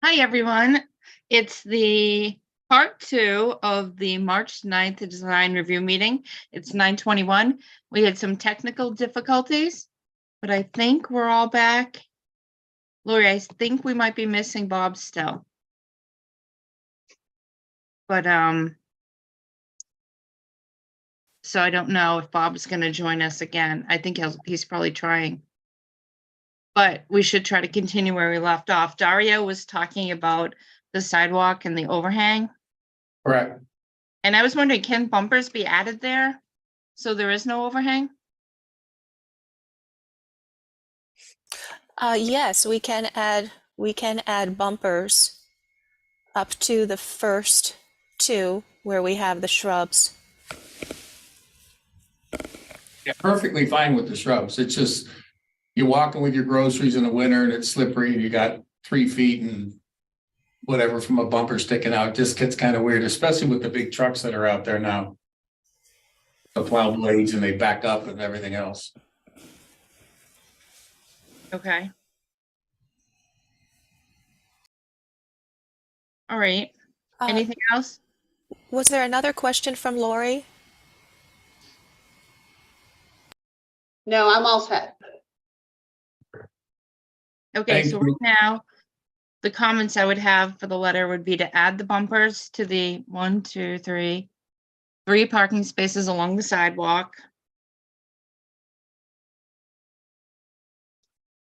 Hi, everyone. It's the part 2 of the March 9th design review meeting. It's 9:21. We had some technical difficulties, but I think we're all back. Lori, I think we might be missing Bob still. But so I don't know if Bob's going to join us again. I think he's probably trying. But we should try to continue where we left off. Dario was talking about the sidewalk and the overhang. Correct. And I was wondering, can bumpers be added there so there is no overhang? Yes, we can add bumpers up to the first two where we have the shrubs. Yeah, perfectly fine with the shrubs. It's just you're walking with your groceries in the winter and it's slippery and you got 3 feet and whatever from a bumper sticking out. It just gets kind of weird, especially with the big trucks that are out there now. The plow blades and they back up and everything else. Okay. All right. Anything else? Was there another question from Lori? No, I'm all set. Okay, Thank so you. right now, the comments I would have for the letter would be to add the bumpers to the 3 parking spaces along the sidewalk.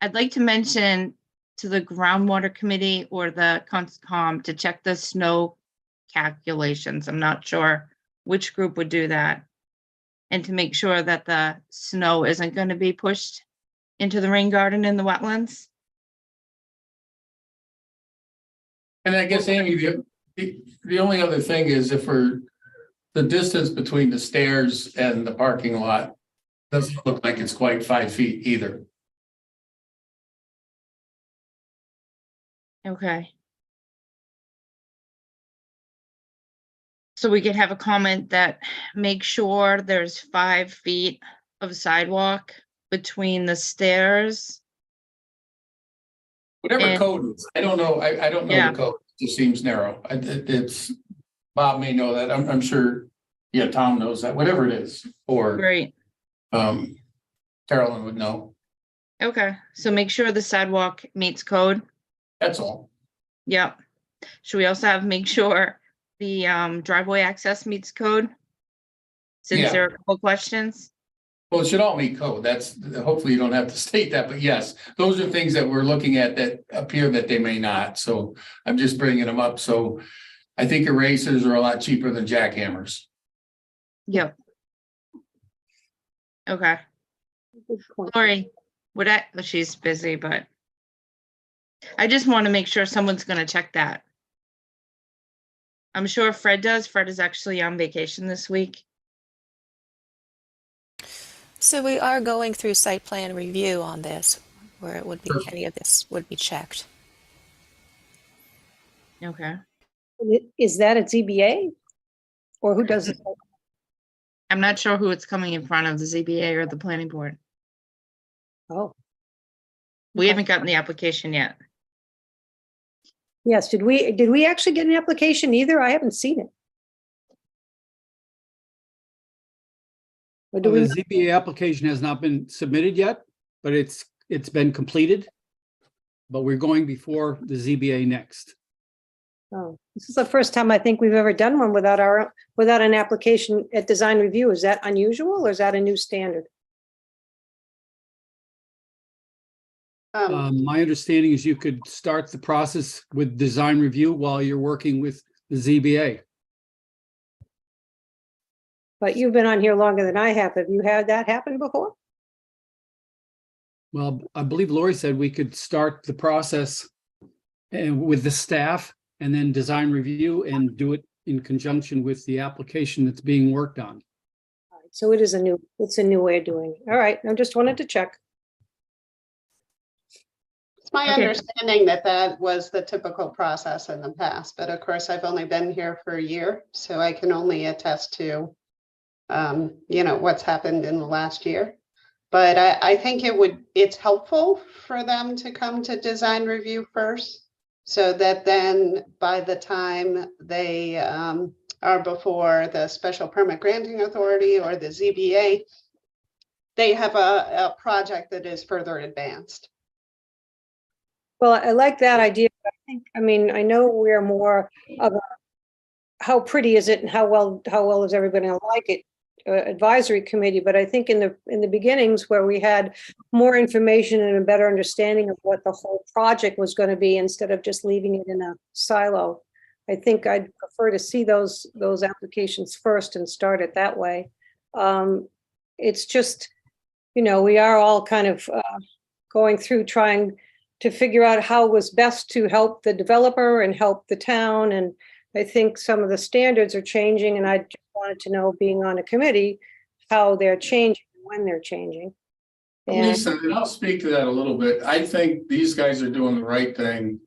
I'd like to mention to the groundwater committee or the conscom to check the snow calculations. I'm not sure which group would do that. And to make sure that the snow isn't going to be pushed into the rain garden in the wetlands. And I guess, Amy, the only other thing is if the distance between the stairs and the parking lot doesn't look like it's quite 5 feet either. Okay. So we could have a comment that make sure there's 5 feet of sidewalk between the stairs. Whatever And- code is, I don't know. I don't know Yeah. the code. It just seems narrow. It's Bob may know that. I'm sure. Yeah, Tom knows that. Whatever it is, or Great. Carolyn would know. Okay, so make sure the sidewalk meets code. That's all. Yep. Should we also have make sure the driveway access meets code? Since Yeah. there are a couple questions. Well, it should all meet code. That's hopefully you don't have to state that, but yes, those are things that we're looking at that appear that they may not. So I'm just bringing them up. So I think erasers are a lot cheaper than jackhammers. Yep. Okay. Good point. Lori, she's busy, but I just want to make sure someone's going to check that. I'm sure Fred does. Fred is actually on vacation this week. So we are going through site plan review on this, where it would be Perfect. any of this would be checked. Okay. Is that a ZBA? Or who does it? I'm not sure who it's coming in front of, the ZBA or the planning board. Oh, We Okay. haven't gotten the application yet. yes. Did we actually get an application either? I haven't seen it. Or do Well, we? the ZBA application has not been submitted yet, but it's been completed. But we're going before the ZBA next. Oh, this is the first time I think we've ever done one without an application at design review. Is that unusual or is that a new standard? My understanding is you could start the process with design review while you're working with the ZBA. But you've been on here longer than I have. Have you had that happen before? Well, I believe Lori said we could start the process with the staff and then design review and do it in conjunction with the application that's being worked on. All right, so it's a new way of doing it. All right, I just wanted to check. It's my Okay. understanding that that was the typical process in the past, but of course, I've only been here for a year, so I can only attest to, what's happened in the last year. But I think it's helpful for them to come to design review first, So that then by the time they are before the special permit granting authority or the ZBA, they have a project that is further advanced. Well, I like that idea. But I mean, I know we're more of a, how pretty is it and how well is everybody gonna like it advisory committee, but I think in the beginnings where we had more information and a better understanding of what the whole project was going to be instead of just leaving it in a silo, I think I'd prefer to see those applications first and start it that way. It's just, you know, we are all kind of going through trying to figure out how was best to help the developer and help the town, and I think some of the standards are changing, and I just wanted to know, being on a committee, how they're changing, when they're changing. And Lisa, and I'll speak to that a little bit. I think these guys are doing the right thing.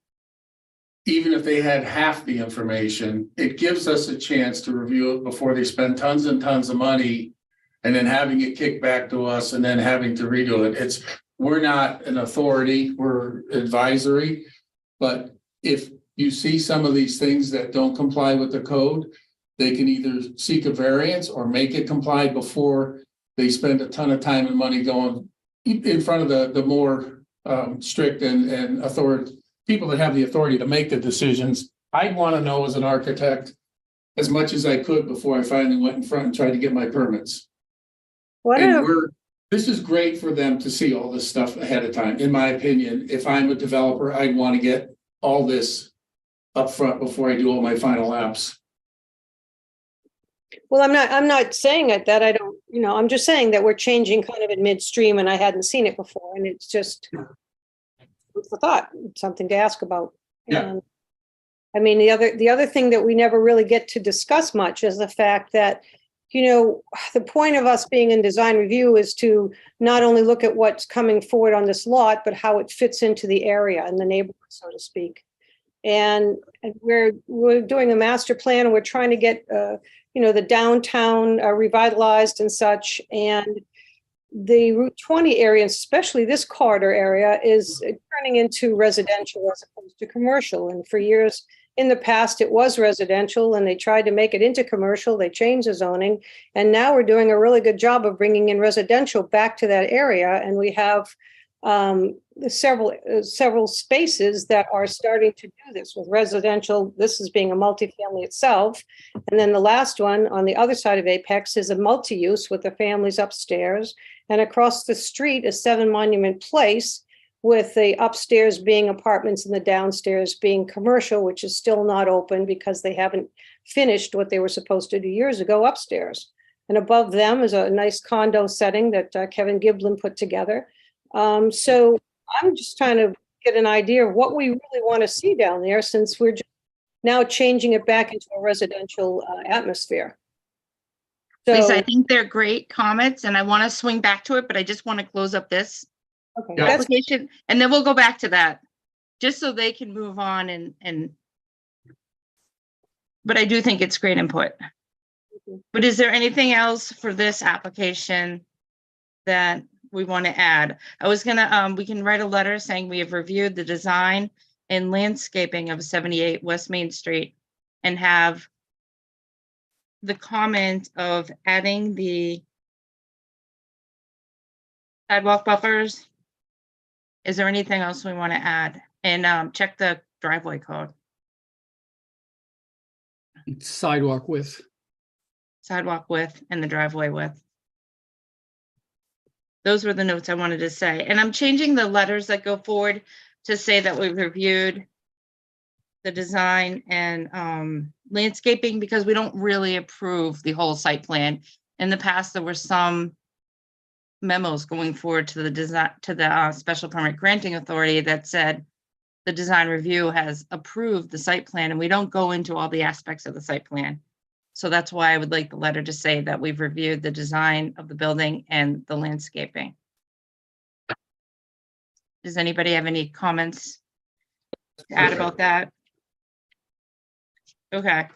Even if they had half the information, it gives us a chance to review it before they spend tons and tons of money and then having it kicked back to us and then having to redo it. We're not an authority, we're advisory, but if you see some of these things that don't comply with the code, they can either seek a variance or make it comply before they spend a ton of time and money going in front of the more strict and authority people that have the authority to make the decisions. I'd want to know as an architect as much as I could before I finally went in front and tried to get my permits. This is great for them to see all this stuff ahead of time. In my opinion, if I'm a developer, I'd want to get all this up front before I do all my final apps. well, I'm not saying it that I don't, you know, I'm just saying that we're changing kind of in midstream, and I hadn't seen it before, and it's just food for thought, something to ask about. Yeah. And, I mean, the other thing that we never really get to discuss much is the fact that, you know, the point of us being in design review is to not only look at what's coming forward on this lot, but how it fits into the area and the neighborhood, so to speak. And we're doing a master plan, and we're trying to get, you know, the downtown revitalized and such. And the Route 20 area, especially this corridor area, is turning into residential as opposed to commercial. And for years in the past, it was residential, and they tried to make it into commercial. They changed the zoning, and now we're doing a really good job of bringing in residential back to that area. And we have several spaces that are starting to do this with residential. This is being a multifamily itself. And then the last one on the other side of Apex is a multi-use with the families upstairs. And across the street is 7 Monument Place, with the upstairs being apartments and the downstairs being commercial, which is still not open because they haven't finished what they were supposed to do years ago upstairs. And above them is a nice condo setting that Kevin Giblin put together. So I'm just trying to get an idea of what we really want to see down there, since we're just now changing it back into a residential atmosphere. So, Lisa, I think they're great comments, and I want to swing back to it, but I just want to close up this okay, Yeah. that's, application, and then we'll go back to that, just so they can move on but I do think it's great input. But is there anything else for this application that we want to add? I was gonna, we can write a letter saying we have reviewed the design and landscaping of 78 West Main Street, and have the comment of adding the sidewalk buffers. Is there anything else we want to add? And check the driveway code, Sidewalk width. sidewalk width, and the driveway width. Those were the notes I wanted to say. And I'm changing the letters that go forward to say that we've reviewed the design and landscaping, because we don't really approve the whole site plan. In the past, there were some memos going forward to the design, to the special permit granting authority, that said the design review has approved the site plan, and we don't go into all the aspects of the site plan. So that's why I would like the letter to say that we've reviewed the design of the building and the landscaping. Does anybody have any comments to add about that? Okay.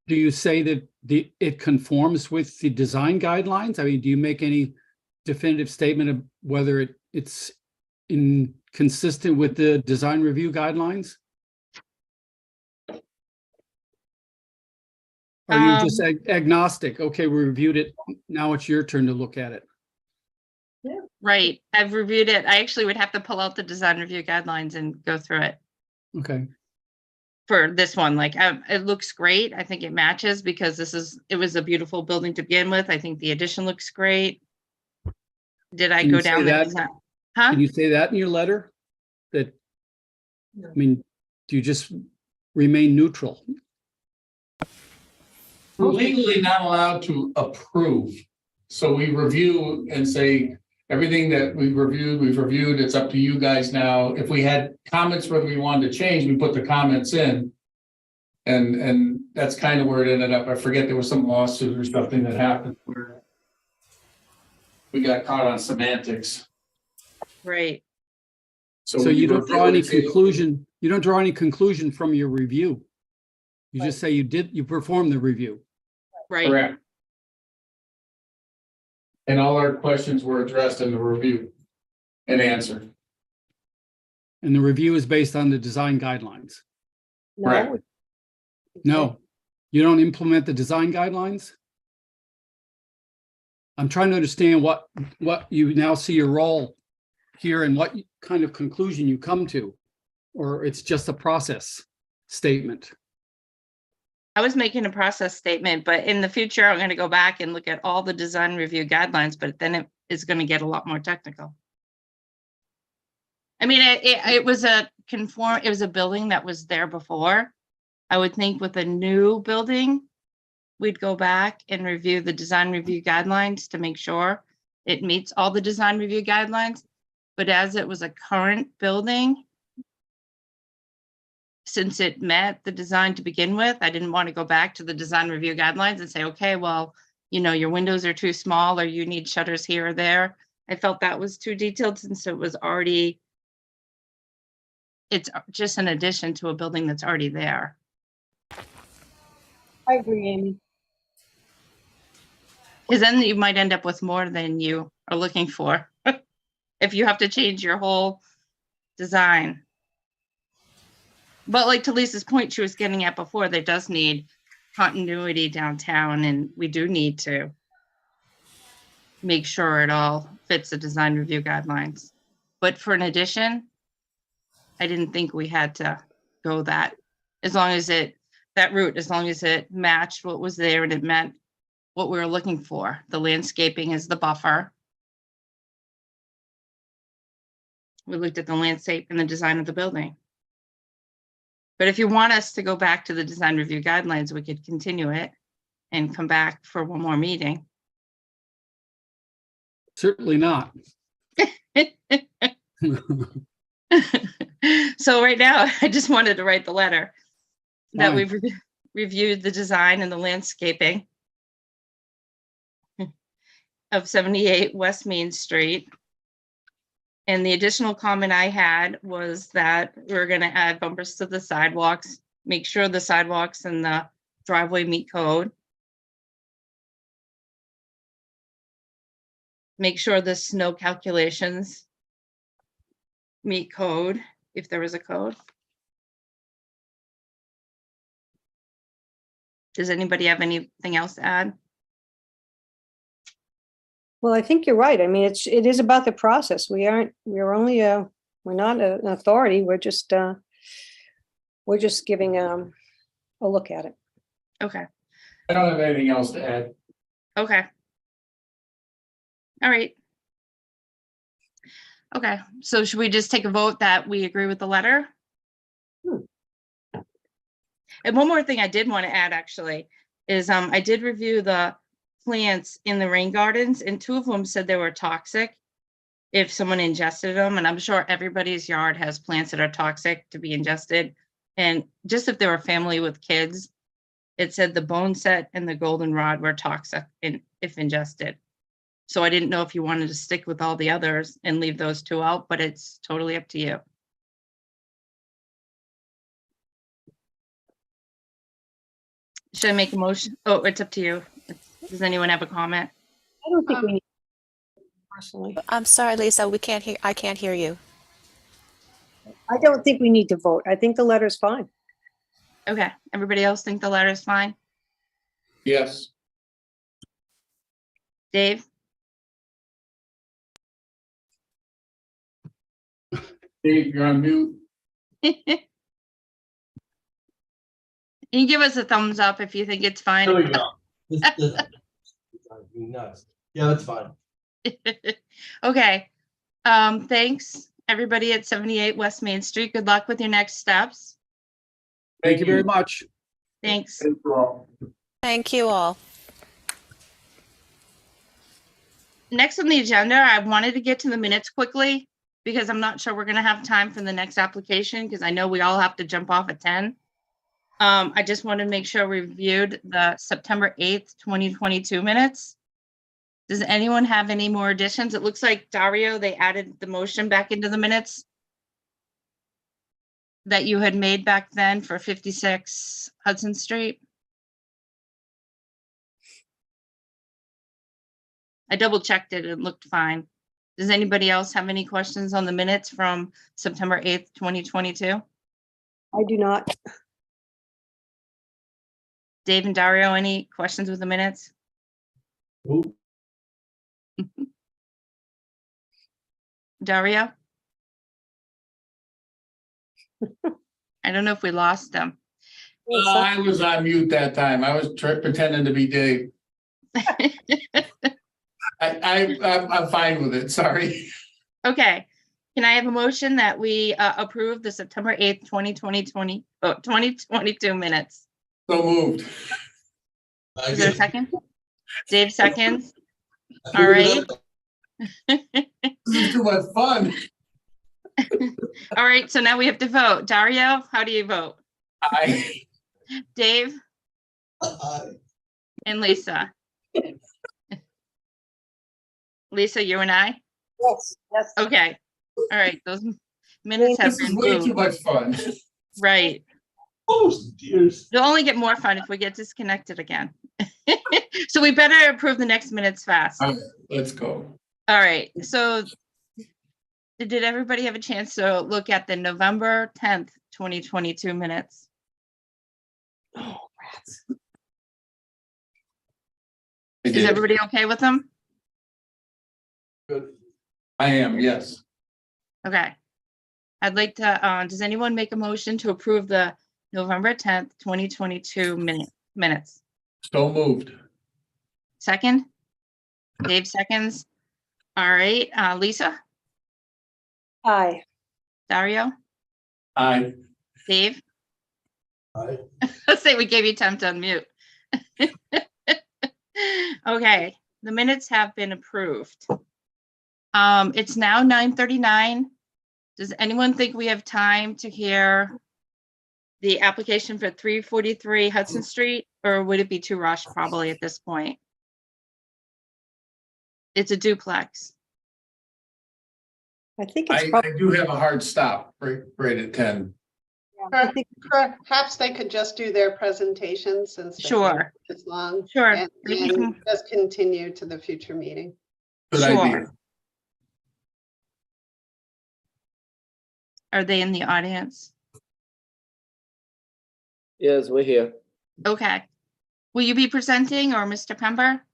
Do you say that it conforms with the design guidelines? I mean, do you make any definitive statement of whether it's consistent with the design review guidelines? Are you just agnostic? Okay, we reviewed it. Now it's your turn to look at it. Right, I've reviewed it. I actually would have to pull out the design review guidelines and go through it Okay. for this one. Like, it looks great. I think it matches because it was a beautiful building to begin with. I think the addition looks great. Did I Can you go say down the that? design? Huh? Can you say that in your letter? That, I mean, do you just remain neutral? We're legally not allowed to approve. So we review and say, everything that we've reviewed, it's up to you guys now. If we had comments whether we wanted to change, we put the comments in. And that's kind of where it ended up. I forget, there was some lawsuit or something that happened where we got caught on semantics. Right. So you don't draw any conclusion, you don't draw any conclusion from your review. You just say you performed the review. Right. Correct. And all our questions were addressed in the review and answered. And the review is based on the design guidelines. No. No, you don't implement the design guidelines? I'm trying to understand what you now see your role here and what kind of conclusion you come to, or it's just a process statement. I was making a process statement, but in the future, I'm going to go back and look at all the design review guidelines, but then it is going to get a lot more technical. I mean, it was a building that was there before. I would think with a new building, we'd go back and review the design review guidelines to make sure it meets all the design review guidelines. But as it was a current building, since it met the design to begin with, I didn't want to go back to the design review guidelines and say, okay, well, you know, your windows are too small or you need shutters here or there. I felt that was too detailed since it was already, it's just an addition to a building that's already there. I agree, Amy. Because then you might end up with more than you are looking for if you have to change your whole design. But like to Lisa's point, she was getting at before, there does need continuity downtown, and we do need to make sure it all fits the design review guidelines. But for an addition, I didn't think we had to go that, as long as it matched what was there and it meant what we were looking for. The landscaping is the buffer. We looked at the landscape and the design of the building. But if you want us to go back to the design review guidelines, we could continue it and come back for one more meeting. Certainly not. So right now, I just wanted to write the letter that Fine. we've reviewed the design and the landscaping of 78 West Main Street. And the additional comment I had was that we're going to add bumpers to the sidewalks, make sure the sidewalks and the driveway meet code. Make sure the snow calculations meet code, if there is a code. Does anybody have anything else to add? Well, I think you're right. I mean, it is about the process. We're not an authority. We're just giving a look at it. Okay, I don't have anything else to add. okay. All right. Okay, so should we just take a vote that we agree with the letter? And one more thing I did want to add actually is I did review the plants in the rain gardens, and 2 of them said they were toxic if someone ingested them. And I'm sure everybody's yard has plants that are toxic to be ingested. And just if they were a family with kids, it said the bone set and the goldenrod were toxic if ingested. So I didn't know if you wanted to stick with all the others and leave those 2 out, but it's totally up to you. Should I make a motion? Oh, it's up to you. Does anyone have a comment? I don't think we need personally. I'm sorry, Lisa, I can't hear you. I don't think we need to vote. I think the letter's fine. Okay, everybody else think the letter is fine? Yes. Dave, Dave, you're on mute. you can give us a thumbs up if you think it's fine. There we go. This nuts. Yeah, that's fine. Okay. Thanks, everybody at 78 West Main Street. Good luck with your next steps. Thank you very much. Thanks. Thank you all. Thank you all. Next on the agenda, I wanted to get to the minutes quickly because I'm not sure we're gonna have time for the next application because I know we all have to jump off at 10. I just want to make sure we reviewed the September 8th, 2022 minutes. Does anyone have any more additions? It looks like Dario, they added the motion back into the minutes that you had made back then for 56 Hudson Street. I double checked it. It looked fine. Does anybody else have any questions on the minutes from September 8th, 2022? I do not. Dave and Dario, any questions with the minutes? Ooh, Dario? I don't know if we lost them. I was on mute that time. I was pretending to be Dave. I'm fine with it. Sorry. Okay. Can I have a motion that we approve the September 8th, 2022 minutes? So moved. Is there a second? Dave seconds. All right. This is too much fun. All right. So now we have to vote. Dario, how do you vote? Dave and Lisa. Lisa, you and I? Yes, yes. Okay. All right. Those minutes have This is been way too moved. much fun. Right. oh, dears. It'll only get more fun if we get disconnected again. So we better approve the next minutes fast. All right, let's go. All right. So did everybody have a chance to look at the November 10th, 2022 minutes? Oh, rats. I Is did. everybody okay with them? Good. I am, yes. Okay. I'd like to, does anyone make a motion to approve the November 10th, 2022 minutes? So moved. Second? Dave seconds. All right, Lisa, Aye. Dario, Aye. Dave? All right. Let's say we gave you time to unmute. Okay, the minutes have been approved. It's now 9:39. Does anyone think we have time to hear the application for 343 Hudson Street, or would it be too rushed probably at this point? It's a duplex. I think it's I probably, do have a hard stop right at 10. I think Perhaps they could just do their presentation since they Sure. can't as long. Sure. And They can- just continue to the future meeting. Good Sure. idea. Are they in the audience? Yes, we're here. Okay. Will you be presenting or Mr. Pember?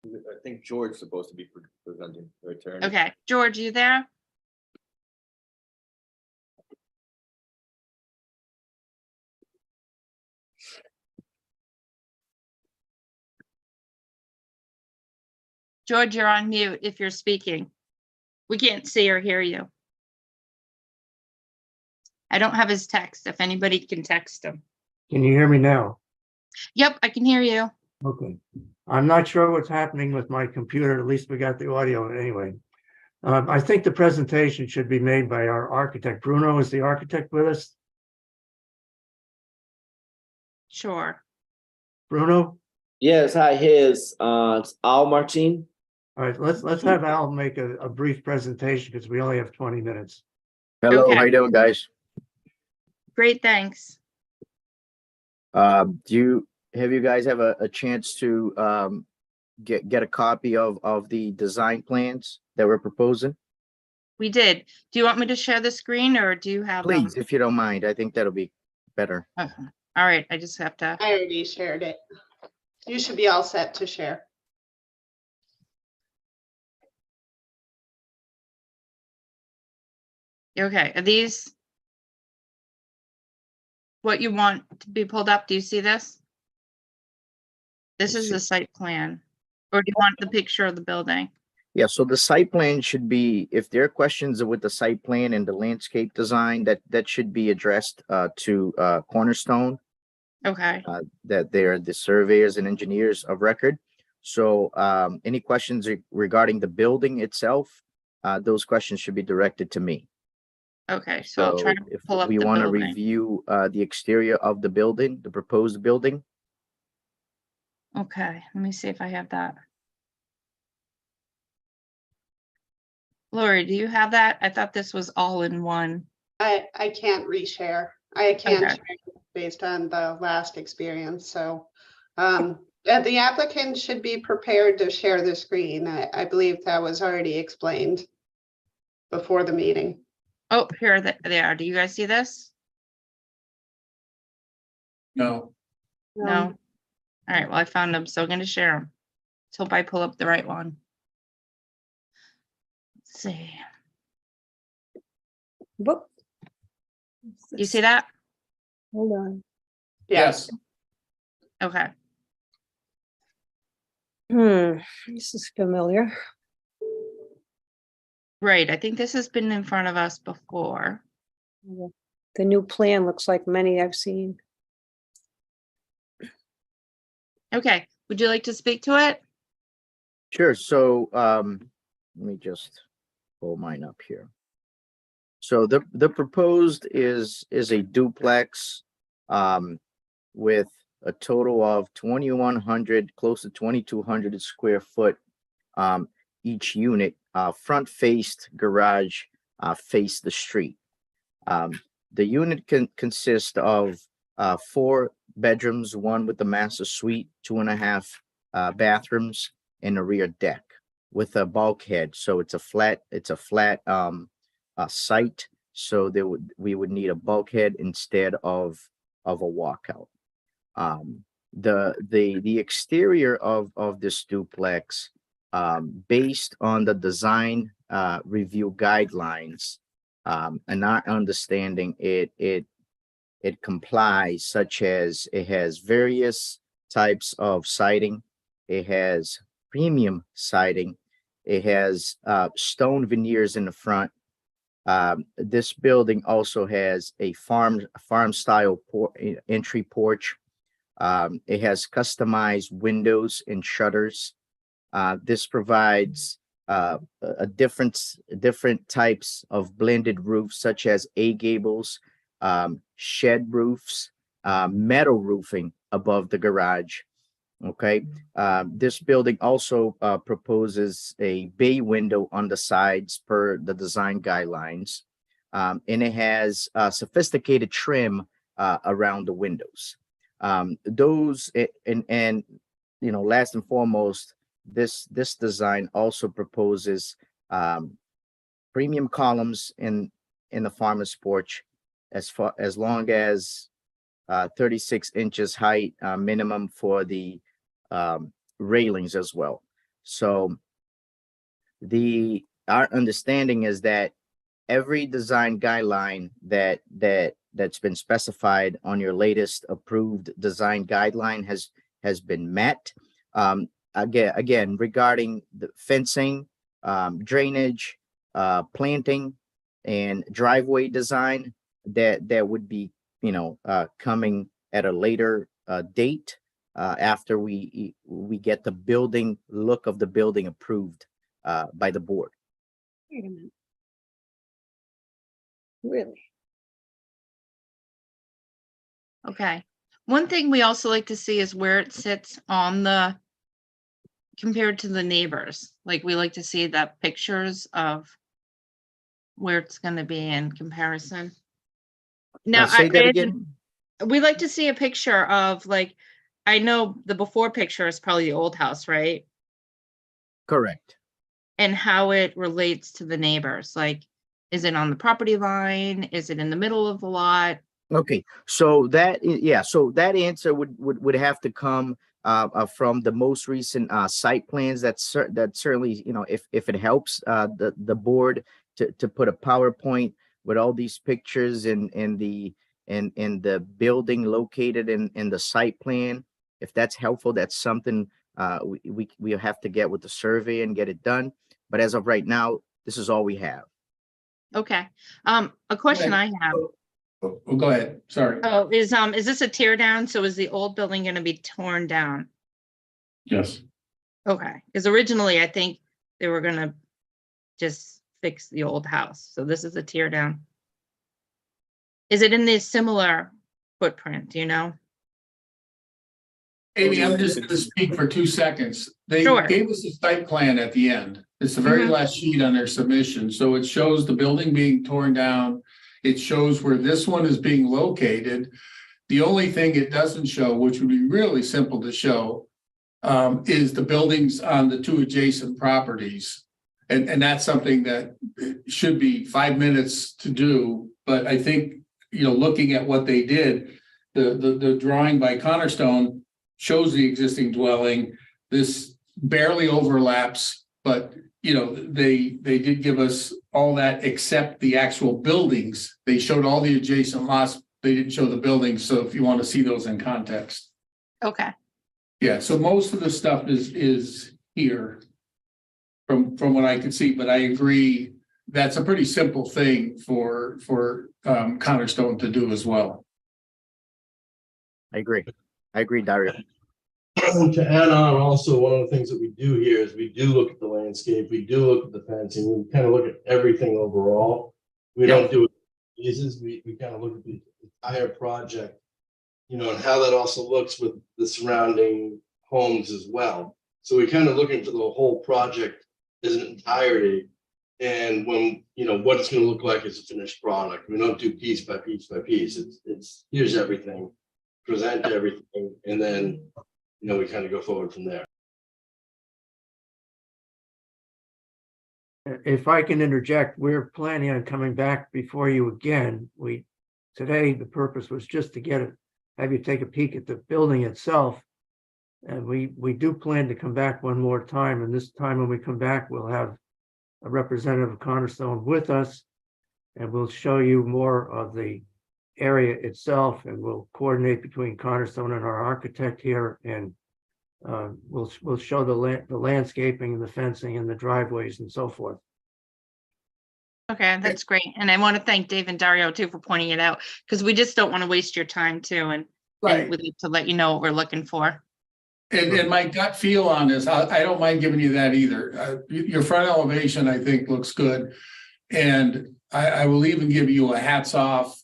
I think George's supposed to be presenting the attorney. Okay, George, you there? George, you're on mute if you're speaking. We can't see or hear you. I don't have his text, if anybody can text him. Can you hear me now? Yep, I can hear you. Okay. I'm not sure what's happening with my computer. At least we got the audio anyway. I think the presentation should be made by our architect. Bruno is the architect with us. Sure. Bruno? Yes, hi, here's it's Al Martin. All right, let's have Al make a brief presentation because we only have 20 minutes. Hello, Okay. how you doing, guys? Great, thanks. Have you guys have a chance to get a copy of the design plans that we're proposing? We did. Do you want me to share the screen or do you have them? Please, if you don't mind, I think that'll be better. Okay. All right, I just have to. I already shared it. You should be all set to share. Okay, are these what you want to be pulled up? Do you see this? This Let's is the see. site plan. Or do you want the picture of the building? Yeah, so the site plan should be, if there are questions with the site plan and the landscape design, that should be addressed to Cornerstone, Okay, that they're the surveyors and engineers of record. So any questions regarding the building itself, those questions should be directed to me. okay, so I'll try So to if pull up we the want to building. review the exterior of the building, the proposed building, Okay, let me see if I have that. Lori, do you have that? I thought this was all in one. I can't reshare. I can't Okay. share based on the last experience, so. The applicant should be prepared to share the screen. I believe that was already explained before the meeting. Oh, here they are. Do you guys see this? No, No. All right, well, I found them, so I'm gonna share them. Let's hope I pull up the right one. Let's see. Whoop. You see that? Hold on. yes, Okay. This is familiar. Right, I think this has been in front of us before. The new plan looks like many I've seen. Okay, would you like to speak to it? sure. So let me just pull mine up here. So the proposed is a duplex with a total of 2,100, close to 2,200 square foot each unit. Front faced garage face the street. The unit can consist of 4 bedrooms, 1 with the master suite, 2.5 bathrooms, and a rear deck with a bulkhead. So it's a flat site. So we would need a bulkhead instead of a walkout. The exterior of this duplex, based on the design review guidelines, and our understanding, it complies, such as it has various types of siding, it has premium siding, it has stone veneers in the front. This building also has a farm style entry porch. It has customized windows and shutters. This provides a different types of blended roofs, such as A-gables, shed roofs, metal roofing above the garage. Okay, this building also proposes a bay window on the sides per the design guidelines, and it has sophisticated trim around the windows. Those and you know, last and foremost, this design also proposes premium columns in the farmer's porch, as long as 36 inches height minimum for the railings as well. So our understanding is that every design guideline that's been specified on your latest approved design guideline has been met. Again, regarding the fencing, drainage, planting, and driveway design, that would be, you know, coming at a later date after we get the building look of the building approved by the board. Wait a minute. Really? Okay. One thing we also like to see is where it sits on the, compared to the neighbors. Like, we like to see the pictures of where it's gonna be in comparison. Now, Say that again. we like to see a picture of, like, I know the before picture is probably the old house, right? Correct. And how it relates to the neighbors. Like, is it on the property line? Is it in the middle of the lot? Okay, so that, yeah, so that answer would have to come from the most recent site plans. That certainly, you know, if it helps the board to put a PowerPoint with all these pictures and the building located in the site plan, if that's helpful, that's something we have to get with the survey and get it done. But as of right now, this is all we have. Okay. A question I have. Oh, go ahead. Sorry. Oh, is this a tear down? So is the old building going to be torn down? Yes. Okay, because originally I think they were going to just fix the old house. So this is a tear down. Is it in the similar footprint? Do you know? Amy, I'm just going to speak for 2 seconds. They Sure. gave us a site plan at the end. It's the very last sheet on their submission. So it shows the building being torn down. It shows where this one is being located. The only thing it doesn't show, which would be really simple to show, is the buildings on the 2 adjacent properties. And that's something that should be 5 minutes to do. But I think, you know, looking at what they did, the drawing by Cornerstone shows the existing dwelling. This barely overlaps, but you know, they did give us all that except the actual buildings. They showed all the adjacent lots. They didn't show the buildings. So if you want to see those in context. Okay. Yeah, so most of the stuff is here from what I could see, but I agree that's a pretty simple thing for Cornerstone to do as well. I agree, Dario. To add on, also, one of the things that we do here is we do look at the landscape, we do look at the fencing, we kind of look at everything overall. We don't do it in pieces, we kind of look at the entire project, you know, and how that also looks with the surrounding homes as well. So we're kind of looking for the whole project as an entirety. And when, you know, what it's going to look like as a finished product. We don't do piece by piece by piece. It's here's everything, present everything, and then, you know, we kind of go forward from there. If I can interject, we're planning on coming back before you again. Today, the purpose was just to have you take a peek at the building itself. And we do plan to come back one more time. And this time when we come back, we'll have a representative of Cornerstone with us. And we'll show you more of the area itself, and we'll coordinate between Cornerstone and our architect here. And we'll show the landscaping and the fencing and the driveways and so forth. Okay, that's great. And I want to thank Dave and Dario too for pointing it out, because we just don't want to waste your time too. And we'd like to let you know what we're looking for. And my gut feel on this, I don't mind giving you that either. Your front elevation, I think, looks good. And I will even give you a hats off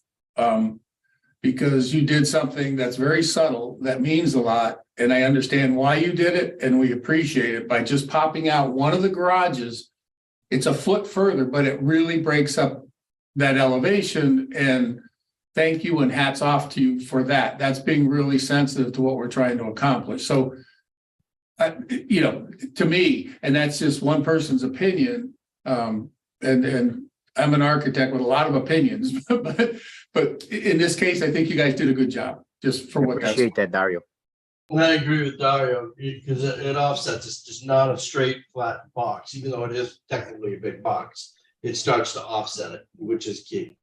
because you did something that's very subtle, that means a lot. And I understand why you did it, and we appreciate it. By just popping out one of the garages, it's a foot further, but it really breaks up that elevation. And thank you and hats off to you for that. That's being really sensitive to what we're trying to accomplish. So, you know, to me, and that's just one person's opinion, and I'm an architect with a lot of opinions, but in this case, I think you guys did a good job, just for what that's. Appreciate that, Dario. And I agree with Dario, because it offsets. It's just not a straight flat box, even though it is technically a big box. It starts to offset it, which is key.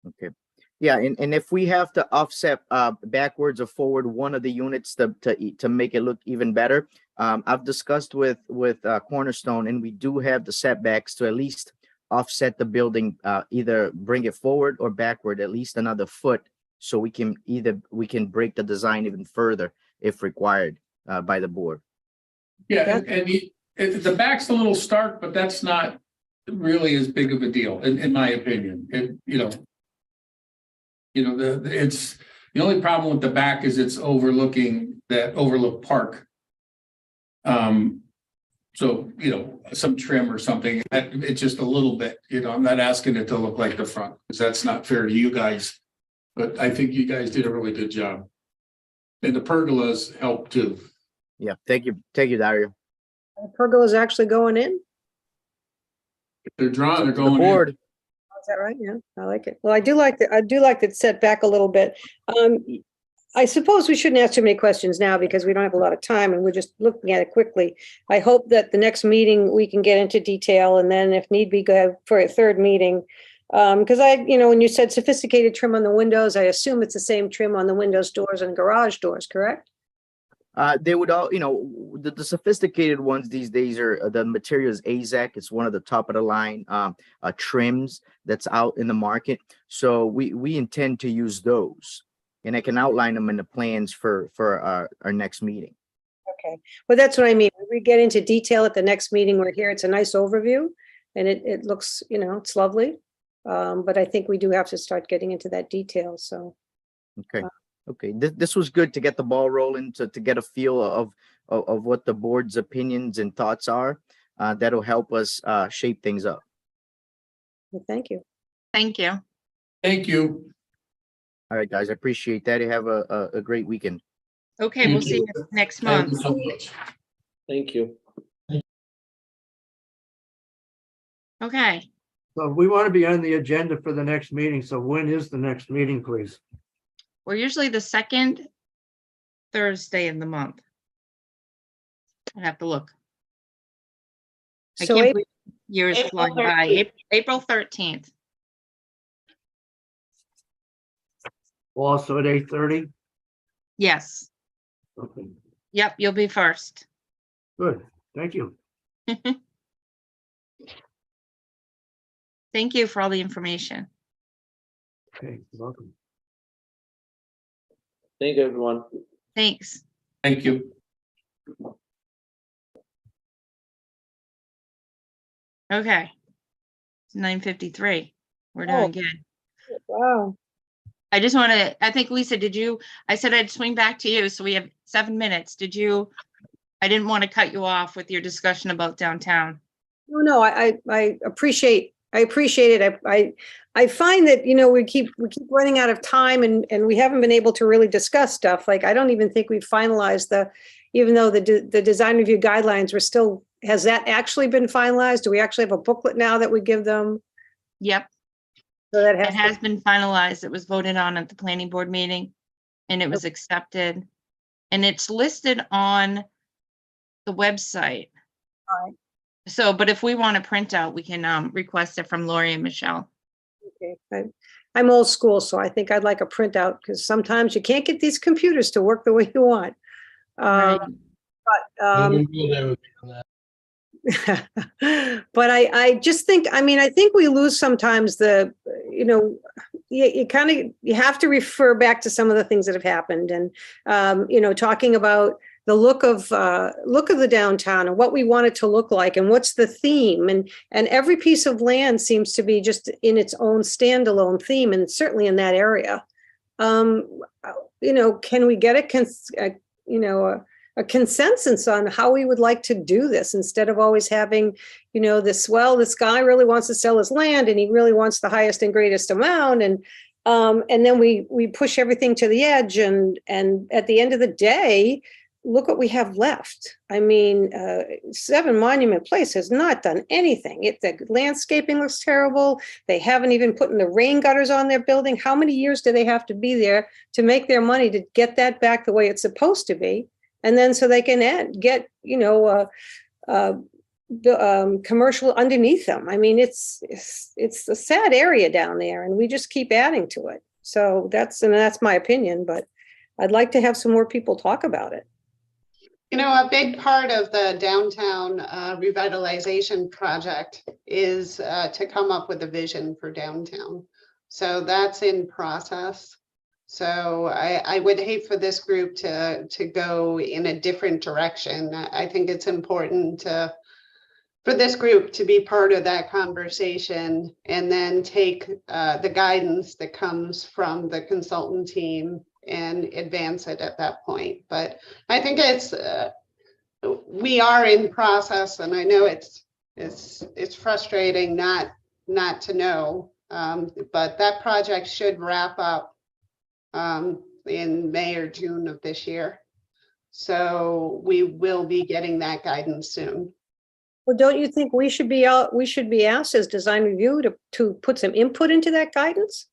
Okay. Yeah, and if we have to offset backwards or forward one of the units to make it look even better, I've discussed with Cornerstone, and we do have the setbacks to at least offset the building, either bring it forward or backward at least another foot, so we can break the design even further if required by the board. Yeah, and the back's a little stark, but that's not really as big of a deal, in my opinion. It's the only problem with the back is it's overlooking that Overlook Park. So, you know, some trim or something, it's just a little bit, you know, I'm not asking it to look like the front, because that's not fair to you guys. But I think you guys did a really good job. And the pergolas help too. Yeah, thank you, Dario. The pergola's actually going in? If they're drawn, they're The going board. in. Is that right? Yeah, I like it. Well, I do like that set back a little bit. I suppose we shouldn't ask too many questions now because we don't have a lot of time and we're just looking at it quickly. I hope that the next meeting we can get into detail and then if need be, go for a third meeting. Because when you said sophisticated trim on the windows, I assume it's the same trim on the windows, doors and garage doors, correct? They would all, the sophisticated ones these days are the material is AZEK. It's one of the top of the line trims that's out in the market. So we intend to use those, and I can outline them in the plans for our next meeting. Okay, well, that's what I mean. When we get into detail at the next meeting, we're here. It's a nice overview and it looks, it's lovely. But I think we do have to start getting into that detail. So. Okay. Okay. This was good to get the ball rolling, to get a feel of what the board's opinions and thoughts are. That'll help us shape things up. Well, thank you. Thank you. Thank you. All right, guys. I appreciate that. You have a great weekend. Okay, we'll see you next Thank month. you so much. Thank you. Okay, So we want to be on the agenda for the next meeting. So when is the next meeting, please? we're usually the second Thursday in the month. I have to look. I So can't believe years April flying by. 13th. April 13th. Also at 8:30? Yes. Okay, Yep, you'll be first. good. Thank you. Thank you for all the information. Okay, you're welcome. Thank you, everyone. Thanks. Thank you. Okay. It's 9:53. We're Oh. doing good. Wow. I just want to, I think, Lisa, I said I'd swing back to you, so we have 7 minutes. I didn't want to cut you off with your discussion about downtown. No, I appreciate it. I find that, we keep running out of time and we haven't been able to really discuss stuff. Like, I don't even think we've finalized even though the design review guidelines were still, has that actually been finalized? Do we actually have a booklet now that we give them? Yep, So that it has been finalized. It was voted on at the planning board meeting and it was accepted. And it's listed on the website. All right. So, but if we want a printout, we can request it from Lori and Michelle. Okay. I'm old school, so I think I'd like a printout because sometimes you can't get these computers to work the way you want. Right. But I just think, I think we lose sometimes you have to refer back to some of the things that have happened and, talking about the look of the downtown and what we want it to look like and what's the theme and every piece of land seems to be just in its own standalone theme and certainly in that area. Can we get a consensus on how we would like to do this instead of always having, this guy really wants to sell his land and he really wants the highest and greatest amount. And then we push everything to the edge. And at the end of the day, look what we have left. 7 Monument Place has not done anything. The landscaping looks terrible. They haven't even put in the rain gutters on their building. How many years do they have to be there to make their money to get that back the way it's supposed to be? And then so they can get, commercial underneath them. It's a sad area down there and we just keep adding to it. So that's my opinion, but I'd like to have some more people talk about it. A big part of the downtown revitalization project is to come up with a vision for downtown. So that's in process. So I would hate for this group to go in a different direction. I think it's important for this group to be part of that conversation and then take the guidance that comes from the consultant team and advance it at that point. But I think we are in process, and I know it's frustrating not to know, but that project should wrap up in May or June of this year. So we will be getting that guidance soon. Well, don't you think we should be asked as design review to put some input into that guidance?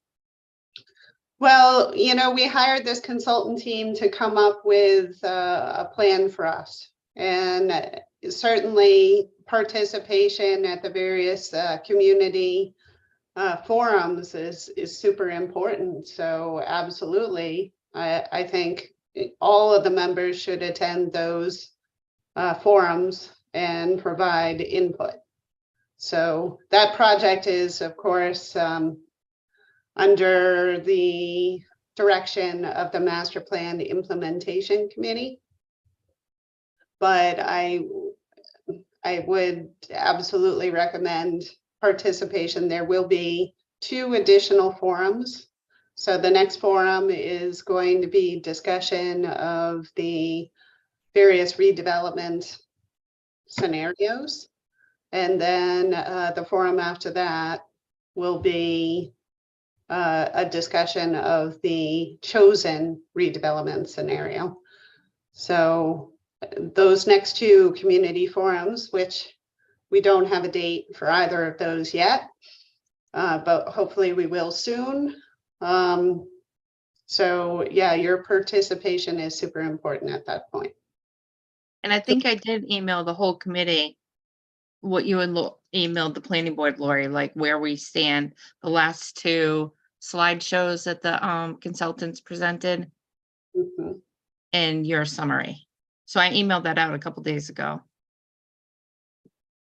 Well, we hired this consultant team to come up with a plan for us. And certainly participation at the various community forums is super important. So absolutely, I think all of the members should attend those forums and provide input. So that project is, of course, under the direction of the Master Plan Implementation Committee. But I would absolutely recommend participation. There will be 2 additional forums. So the next forum is going to be discussion of the various redevelopment scenarios. And then the forum after that will be a discussion of the chosen redevelopment scenario. So those next 2 community forums, which we don't have a date for either of those yet, but hopefully we will soon. So yeah, your participation is super important at that point. And I think I did email the whole committee what you had emailed the planning board, Lori, like where we stand, the last 2 slideshows that the consultants presented Mhm. and your summary. So I emailed that out a couple days ago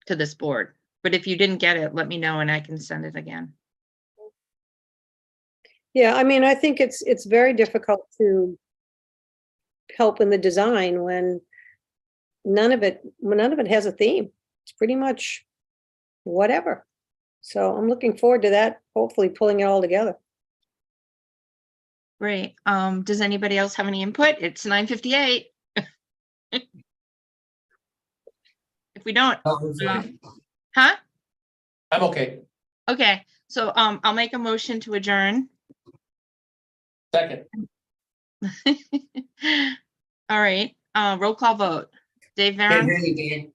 to this board. But if you didn't get it, let me know and I can send it again. Yeah, I mean, I think it's very difficult to help in the design when none of it has a theme. It's pretty much whatever. So I'm looking forward to that, hopefully pulling it all together. Great. Does anybody else have any input? It's 9:58. If we don't, huh? I'm okay. Okay, so I'll make a motion to adjourn. Second. All right, roll call vote. Dave Varon?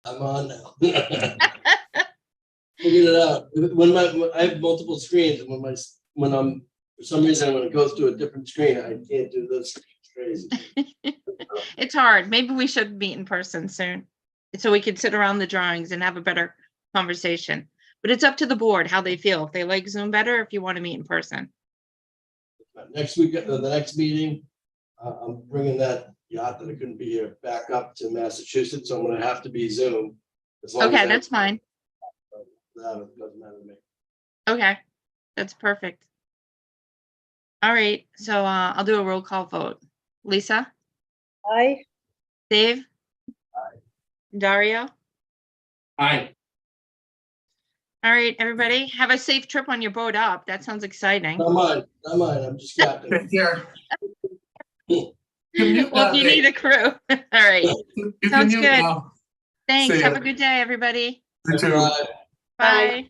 I'm on now. Figured it out. When I have multiple screens, and when I'm, for some reason, when it goes to a different screen, I can't do this. It's crazy. It's hard. Maybe we should meet in person soon, so we could sit around the drawings and have a better conversation. But it's up to the board how they feel. If they like Zoom better, if you want to meet in person. Next week, the next meeting, I'm bringing that yacht that I couldn't be here back up to Massachusetts, so I'm gonna have to be Zoom. as long as Okay, I- that's fine. That doesn't matter to me. Okay, that's perfect. All right, so I'll do a roll call vote. Lisa? Aye. Dave? Dario? Aye. All right, everybody, have a safe trip on your boat up. That sounds exciting. Not mine, I'm just captain. Take care. Well, if you need a crew. All right, You can Sounds mute good. now. thanks. See Have ya. a good day, everybody. You too. Bye. Bye.